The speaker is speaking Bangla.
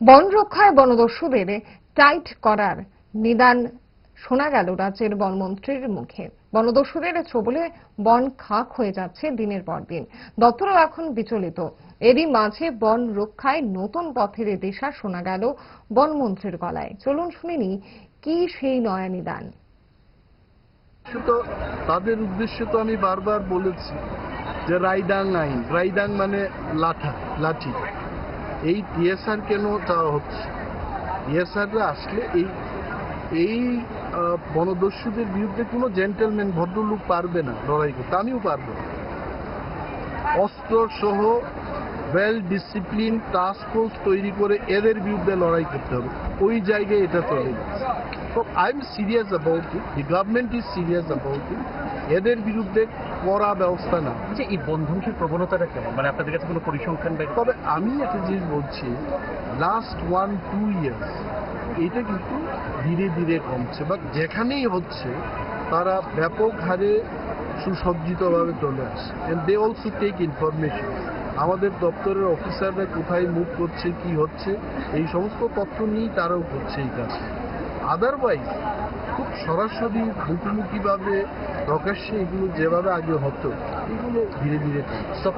বন রক্ষায় বনদস্যুদের টাইট করার নিদান শোনা গেল রাজ্যের বনমন্ত্রীর মুখে। বনদস্যুদের ছোবলে বন খাক হয়ে যাচ্ছে দিনের পর দিন। দপ্তরও এখন বিচলিত। এরই মাঝে বন রক্ষায় নতুন পথের দিশা শোনা গেল বনমন্ত্রীর গলায়। চলুন শুনিনি কি সেই নয়া নিদান। তাদের উদ্দেশ্যে তো আমি বারবার বলেছি যে রাইদাং আইন, রাইদাং মানে লাঠি। এই টিএসআর কেন চাওয়া হচ্ছে? টিএসআররা আসলে এই বনদস্যুদের বিরুদ্ধে কোনো জেন্টেলম্যান ভদ্রলোক পারবে না লড়াই করতে, আমিও পারবো না। অস্ত্র সহ ওয়েল ডিসিপ্লিন টাস্ক ফোর্স তৈরি করে এদের বিরুদ্ধে লড়াই করতে হবে। ওই জায়গায় এটা চলে গেছে। তো I am serious about it, the government is serious about it. এদের বিরুদ্ধে কড়া ব্যবস্থা না। যে এই বন ধ্বংসের প্রবণতাটা কেমন, মানে আপনাদের কাছে কোনো পরিসংখ্যান? তবে আমি একটা জিনিস বলছি, লাস্ট 1-2 ইয়ার্স এটা কিন্তু ধীরে ধীরে কমছে, বা যেখানেই হচ্ছে তারা ব্যাপক হারে সুসজ্জিতভাবে চলে আসে। And they also take information. আমাদের দপ্তরের অফিসাররা কোথায় মুভ করছে, কি হচ্ছে, এই সমস্ত তথ্য নিয়েই তারাও করছে এই কাজ। আদারওয়াইজ খুব সরাসরি মুখোমুখিভাবে প্রকাশ্যে এগুলো যেভাবে আগে হতো, এগুলো ধীরে ধীরে কমছে।